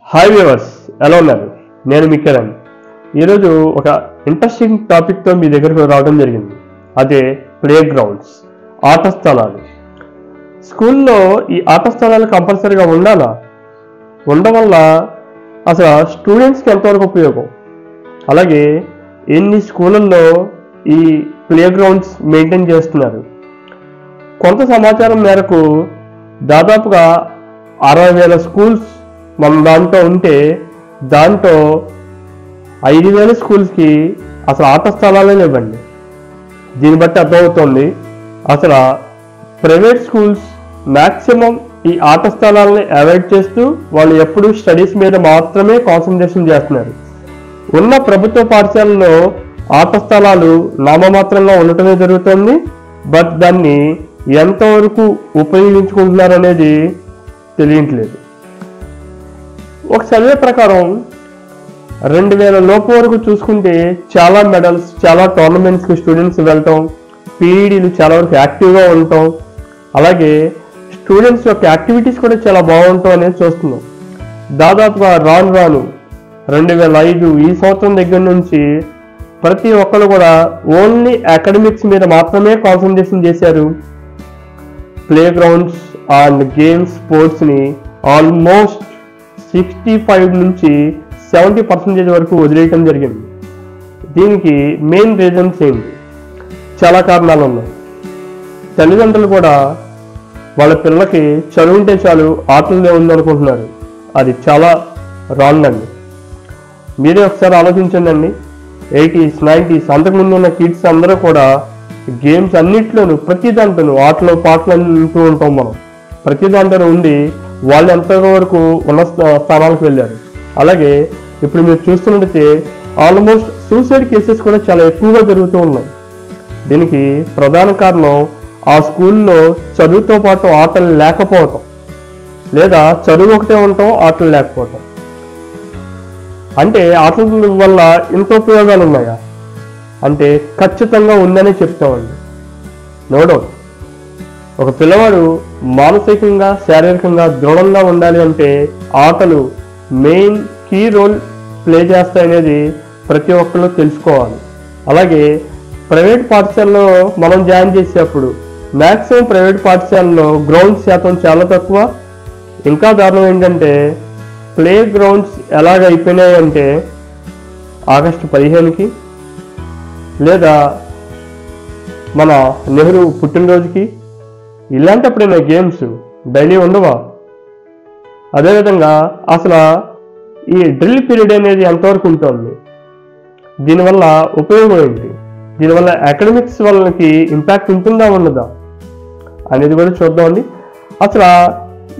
Hi viewers, ఎలా ఉన్నారు? నేను మీ కిరణ్. ఈరోజు ఒక ఇంట్రెస్టింగ్ టాపిక్తో మీ దగ్గరకు రావడం జరిగింది. అదే ప్లే గ్రౌండ్స్, ఆట స్థలాలు. స్కూల్లో ఈ ఆట స్థలాలు కంపల్సరీగా ఉండాలా? ఉండడం వల్ల అసలు స్టూడెంట్స్కి ఎంతవరకు ఉపయోగం? అలాగే ఎన్ని స్కూళ్ళల్లో ఈ ప్లే గ్రౌండ్స్ మెయింటైన్ చేస్తున్నారు? కొంత సమాచారం మేరకు దాదాపుగా 60,000 స్కూల్స్ మన దాంట్లో ఉంటే దాంట్లో 5,000 స్కూల్స్కి అసలు ఆట స్థలాలే లేవండి. దీన్ని బట్టి అర్థమవుతుంది అసలు ప్రైవేట్ స్కూల్స్ మ్యాక్సిమం ఈ ఆట స్థలాలని అవాయిడ్ చేస్తూ వాళ్ళు ఎప్పుడు స్టడీస్ మీద మాత్రమే కాన్సన్ట్రేషన్ చేస్తున్నారు. ఉన్న ప్రభుత్వ పాఠశాలలో ఆట స్థలాలు నామమాత్రంగా ఉండటమే జరుగుతుంది. బట్ దాన్ని ఎంతవరకు ఉపయోగించుకుంటున్నారు అనేది తెలియట్లేదు. ఒక సర్వే ప్రకారం 2,000 లోపు వరకు చూసుకుంటే చాలా మెడల్స్, చాలా టోర్నమెంట్స్కి స్టూడెంట్స్ వెళ్ళటం, పీఈడీలు చాలా వరకు యాక్టివ్గా ఉండటం, అలాగే స్టూడెంట్స్ యొక్క యాక్టివిటీస్ కూడా చాలా బాగుంటాం అనేది చూస్తున్నాం. దాదాపుగా రాను 2005 ఈ సంవత్సరం దగ్గర నుంచి ప్రతి ఒక్కరు కూడా ఓన్లీ అకాడమిక్స్ మీద మాత్రమే కాన్సన్ట్రేషన్ చేశారు. ప్లే గ్రౌండ్స్ అండ్ గేమ్స్, స్పోర్ట్స్ని ఆల్మోస్ట్ 65 నుంచి 70% వరకు వదిలేయటం జరిగింది. దీనికి మెయిన్ రీజన్స్ ఏంటి? చాలా కారణాలు ఉన్నాయి. తల్లిదండ్రులు కూడా వాళ్ళ పిల్లలకి చదువుంటే చాలు, ఆటల్లో ఉందనుకుంటున్నారు. అది చాలా రాంగ్ అండి. మీరే ఒకసారి ఆలోచించండి. 80s, 90s అంతకుముందు ఉన్న కిడ్స్ అందరూ కూడా గేమ్స్ అన్నిట్లోనూ ప్రతి దాంట్లోనూ ఆటలు పాటలు అంటూ ఉంటాం మనం. ప్రతి దాంట్లో ఉండి వాళ్ళు ఎంతవరకు ఉన్న స్థానాలకు వెళ్ళారు. అలాగే ఇప్పుడు మీరు చూస్తున్నట్టయితే ఆల్మోస్ట్ సూసైడ్ కేసెస్ కూడా చాలా ఎక్కువగా జరుగుతూ ఉన్నాయి. దీనికి ప్రధాన కారణం ఆ స్కూల్లో చదువుతో పాటు ఆటలు లేకపోవటం, లేదా చదువు ఒకటే ఉండటం, ఆటలు లేకపోవటం. అంటే ఆటల వల్ల ఇంత ఉపయోగాలు ఉన్నాయా అంటే ఖచ్చితంగా ఉందనే చెప్తామండి. No doubt. ఒక పిల్లవాడు మానసికంగా, శారీరకంగా దృఢంగా ఉండాలి అంటే ఆటలు మెయిన్ కీ రోల్ ప్లే చేస్తాయనేది ప్రతి ఒక్కరు తెలుసుకోవాలి. అలాగే ప్రైవేట్ పాఠశాలలో మనం జాయిన్ చేసేటప్పుడు మ్యాక్సిమం ప్రైవేట్ పాఠశాలలో గ్రౌండ్ శాతం చాలా తక్కువ. ఇంకా దారుణం ఏంటంటే ప్లే గ్రౌండ్స్ ఎలాగ అయిపోయినాయి అంటే ఆగస్టు 15కి లేదా మన నెహ్రూ పుట్టినరోజుకి ఇలాంటప్పుడైనా గేమ్స్ డైలీ ఉండవా? అదేవిధంగా అసలు ఈ డ్రిల్ పీరియడ్ అనేది ఎంతవరకు ఉంటుంది? దీనివల్ల ఉపయోగం ఏంటి? దీనివల్ల అకాడమిక్స్ వాళ్ళకి ఇంపాక్ట్ ఉంటుందా ఉండదా అనేది కూడా చూద్దామండి. అసలు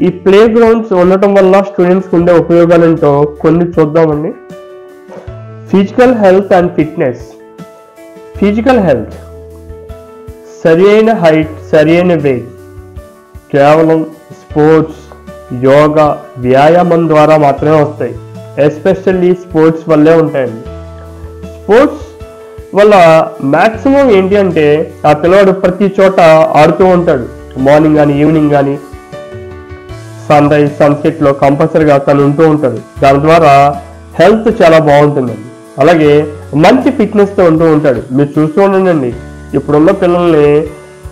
ఈ ప్లే గ్రౌండ్స్ ఉండటం వల్ల స్టూడెంట్స్కి ఉండే ఉపయోగాలు ఏంటో కొన్ని చూద్దామండి. Physical health and fitness. Physical health, సరి అయిన హైట్, సరి అయిన వెయిట్ కేవలం స్పోర్ట్స్, యోగా, వ్యాయామం ద్వారా మాత్రమే వస్తాయి. ఎస్పెషల్లీ స్పోర్ట్స్ వల్లే ఉంటాయండి. స్పోర్ట్స్ వల్ల మ్యాక్సిమం ఏంటి అంటే ఆ పిల్లవాడు ప్రతి చోట ఆడుతూ ఉంటాడు. మార్నింగ్ కానీ ఈవినింగ్ కానీ సన్ రైజ్, సన్సెట్లో కంపల్సరీగా తను ఉంటూ ఉంటాడు. దాని ద్వారా హెల్త్ చాలా బాగుంటుందండి. అలాగే మంచి ఫిట్నెస్తో ఉంటూ ఉంటాడు. మీరు చూస్తూ ఉండండి, ఇప్పుడున్న పిల్లల్ని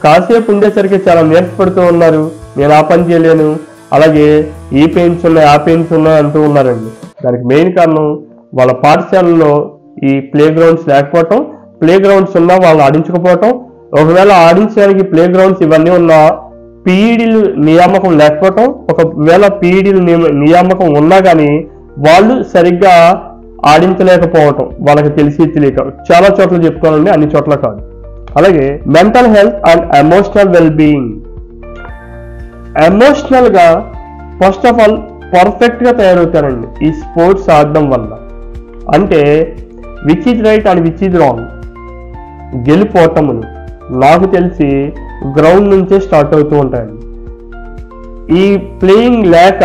కాసేపు ఉండేసరికి చాలా నీరసపడుతూ ఉన్నారు. నేను ఆ పని చేయలేను, అలాగే ఈ పెయిన్స్ ఉన్నాయి, ఆ పెయిన్స్ ఉన్నాయి అంటూ ఉన్నారండి. దానికి మెయిన్ కారణం వాళ్ళ పాఠశాలలో ఈ ప్లే గ్రౌండ్స్ లేకపోవటం, ప్లే గ్రౌండ్స్ ఉన్నా వాళ్ళు ఆడించకపోవటం. ఒకవేళ ఆడించడానికి ప్లే గ్రౌండ్స్ ఇవన్నీ ఉన్నా పీఈడీలు నియామకం లేకపోవటం. ఒకవేళ పీఈడీలు నియామకం ఉన్నా కానీ వాళ్ళు సరిగ్గా ఆడించలేకపోవటం, వాళ్ళకి తెలియక. చాలా చోట్ల చెప్తానండి, అన్ని చోట్ల కాదు. అలాగే mental health and emotional wellbeing. ఎమోషనల్గా ఫస్ట్ ఆఫ్ ఆల్ పర్ఫెక్ట్గా తయారవుతారండి ఈ స్పోర్ట్స్ ఆడడం వల్ల. అంటే which is right and which is wrong, గెలిపోవటములు నాకు తెలిసి గ్రౌండ్ నుంచే స్టార్ట్ అవుతూ ఉంటాయండి. ఈ ప్లేయింగ్ లేక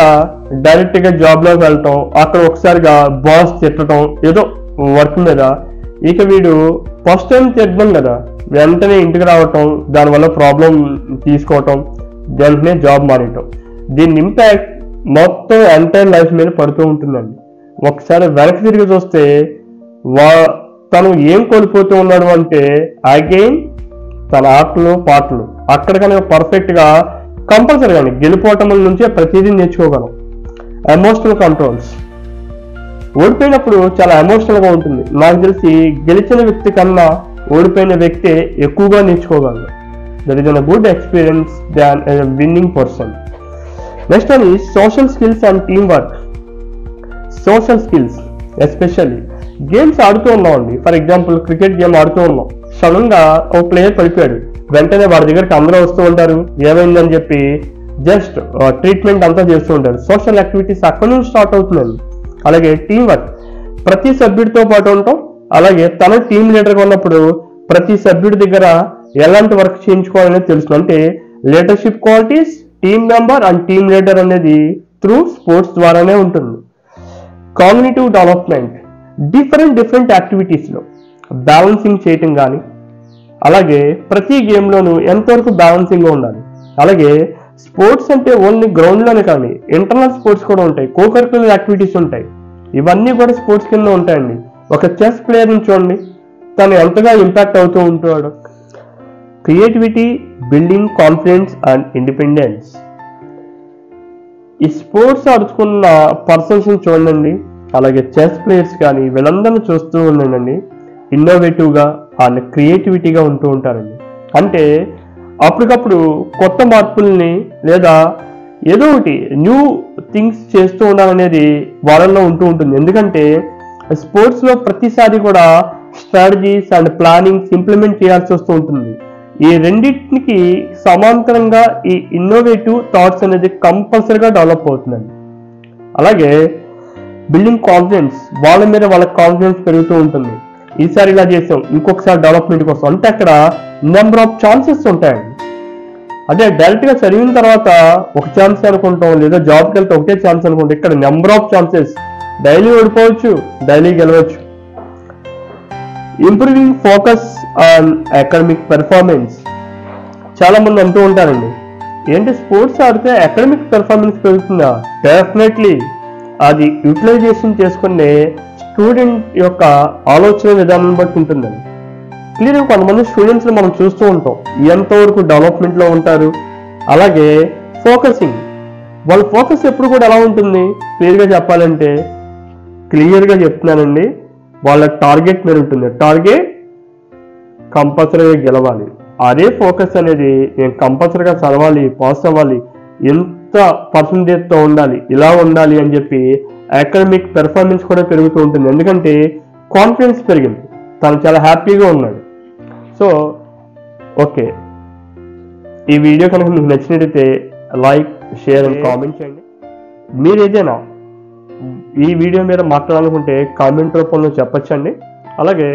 డైరెక్ట్గా జాబ్లోకి వెళ్ళటం, అక్కడ ఒకసారిగా బాస్ తిట్టడం ఏదో వర్క్ మీద, ఇక వీడు ఫస్ట్ టైం తిట్టడం కదా, వెంటనే ఇంటికి రావటం, దానివల్ల ప్రాబ్లం తీసుకోవటం, వెంటనే జాబ్ మారేయటం. దీని ఇంపాక్ట్ మొత్తం ఎంటైర్ లైఫ్ మీద పడుతూ ఉంటుందండి. ఒకసారి వెనక్కి తిరిగి చూస్తే తను ఏం కోల్పోతూ ఉన్నాడు అంటే అగైన్ తన ఆటలు పాటలు. అక్కడ కనుక పర్ఫెక్ట్గా కంపల్సరీగా గెలిపోవటం నుంచే ప్రతిదీ నేర్చుకోగలం. Emotional controls. ఓడిపోయినప్పుడు చాలా ఎమోషనల్గా ఉంటుంది. నాకు తెలిసి గెలిచిన వ్యక్తి కన్నా ఓడిపోయిన వ్యక్తే ఎక్కువగా నేర్చుకోగలరు. That is a good experience than a winning person. Next one is social skills and team work. Social skills especially games ఆడుతూ ఉన్నామండి. ఫర్ ఎగ్జాంపుల్ క్రికెట్ గేమ్ ఆడుతూ ఉన్నాం, సడన్ గా ఒక ప్లేయర్ పడిపోయాడు, వెంటనే వాడి దగ్గరికి అందరూ వస్తూ ఉంటారు, ఏమైందని చెప్పి జస్ట్ ట్రీట్మెంట్ అంతా చేస్తూ ఉంటారు. సోషల్ యాక్టివిటీస్ అక్కడి నుంచి స్టార్ట్ అవుతుందండి. అలాగే టీం వర్క్, ప్రతి సభ్యుడితో పాటు ఉంటాం. అలాగే తన టీం లీడర్గా ఉన్నప్పుడు ప్రతి సభ్యుడి దగ్గర ఎలాంటి వర్క్ చేయించుకోవాలనేది తెలుసు. అంటే leadership qualities, team member and team leader అనేది త్రూ స్పోర్ట్స్ ద్వారానే ఉంటుంది. కాగ్నిటివ్ డెవలప్మెంట్, డిఫరెంట్ యాక్టివిటీస్లో బ్యాలెన్సింగ్ చేయటం కానీ, అలాగే ప్రతి గేమ్లోనూ ఎంతవరకు బ్యాలెన్సింగ్గా ఉండాలి. అలాగే స్పోర్ట్స్ అంటే ఓన్లీ గ్రౌండ్లోనే కానీ ఇంటర్నల్ స్పోర్ట్స్ కూడా ఉంటాయి, కోకరిక్యులర్ యాక్టివిటీస్ ఉంటాయి. ఇవన్నీ కూడా స్పోర్ట్స్ కింద ఉంటాయండి. ఒక చెస్ ప్లేయర్ని చూడండి, తను ఎంతగా ఇంపాక్ట్ అవుతూ ఉంటాడు. Creativity, building confidence and independence. ఈ స్పోర్ట్స్ ఆడుతున్న పర్సన్స్ చూడండి, అలాగే చెస్ ప్లేయర్స్ కానీ వీళ్ళందరినీ చూస్తూ ఉండండి, ఇన్నోవేటివ్గా అండ్ క్రియేటివిటీగా ఉంటూ ఉంటారండి. అంటే అప్పటికప్పుడు కొత్త మార్పుల్ని లేదా ఏదో ఒకటి న్యూ థింగ్స్ చేస్తూ ఉండాలనేది వాళ్ళల్లో ఉంటూ ఉంటుంది. ఎందుకంటే స్పోర్ట్స్లో ప్రతిసారి కూడా స్ట్రాటజీస్ అండ్ ప్లానింగ్స్ ఇంప్లిమెంట్ చేయాల్సి వస్తూ ఉంటుంది. ఈ రెండింటికి సమాంతరంగా ఈ ఇన్నోవేటివ్ థాట్స్ అనేది కంపల్సరీగా డెవలప్ అవుతుందండి. అలాగే బిల్డింగ్ కాన్ఫిడెన్స్, వాళ్ళ మీద వాళ్ళ కాన్ఫిడెన్స్ పెరుగుతూ ఉంటుంది. ఈసారి ఇలా చేసాం, ఇంకొకసారి డెవలప్మెంట్ కోసం. అంటే అక్కడ నెంబర్ ఆఫ్ ఛాన్సెస్ ఉంటాయండి. అదే డైరెక్ట్గా చదివిన తర్వాత ఒక ఛాన్స్ అనుకుంటాం, లేదా జాబ్కి వెళ్తే ఒకటే ఛాన్స్ అనుకుంటాం. ఇక్కడ నెంబర్ ఆఫ్ ఛాన్సెస్, డైలీ ఓడిపోవచ్చు, డైలీ గెలవచ్చు. Improving focus on academic performance. చాలా మంది అంటూ ఉంటారండి, ఏంటి స్పోర్ట్స్ ఆడితే అకాడమిక్ పెర్ఫార్మెన్స్ పెరుగుతుందా? డెఫినెట్లీ అది యూటిలైజేషన్ చేసుకునే స్టూడెంట్ యొక్క ఆలోచన విధానం బట్టి ఉంటుందండి. క్లియర్గా కొంతమంది స్టూడెంట్స్ని మనం చూస్తూ ఉంటాం, ఎంతవరకు డెవలప్మెంట్లో ఉంటారు. అలాగే ఫోకసింగ్, వాళ్ళ ఫోకస్ ఎప్పుడు కూడా ఎలా ఉంటుంది? క్లియర్గా చెప్పాలంటే, క్లియర్గా చెప్తున్నానండి, వాళ్ళ టార్గెట్ మీద ఉంటుంది. టార్గెట్ కంపల్సరీగా గెలవాలి. అదే ఫోకస్ అనేది నేను కంపల్సరీగా చదవాలి, పాస్ అవ్వాలి, ఎంత పర్సంటేజ్తో ఉండాలి, ఇలా ఉండాలి అని చెప్పి అకాడమిక్ పెర్ఫార్మెన్స్ కూడా పెరుగుతూ ఉంటుంది. ఎందుకంటే కాన్ఫిడెన్స్ పెరిగింది, తను చాలా హ్యాపీగా ఉన్నాడు. సో ఓకే, ఈ వీడియో కనుక మీకు నచ్చినట్టయితే లైక్, షేర్ అండ్ కామెంట్ చేయండి. మీరు ఏదైనా ఈ వీడియో మీద మాట్లాడాలనుకుంటే కామెంట్ రూపంలో చెప్పచ్చండి. అలాగే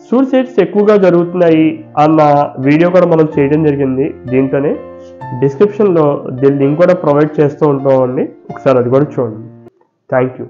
సూసైడ్స్ ఎక్కువగా జరుగుతున్నాయి అన్న వీడియో కూడా మనం చేయడం జరిగింది. దీంతోనే డిస్క్రిప్షన్లో దీని లింక్ కూడా ప్రొవైడ్ చేస్తూ ఉంటామండి, ఒకసారి అది కూడా చూడండి. Thank you.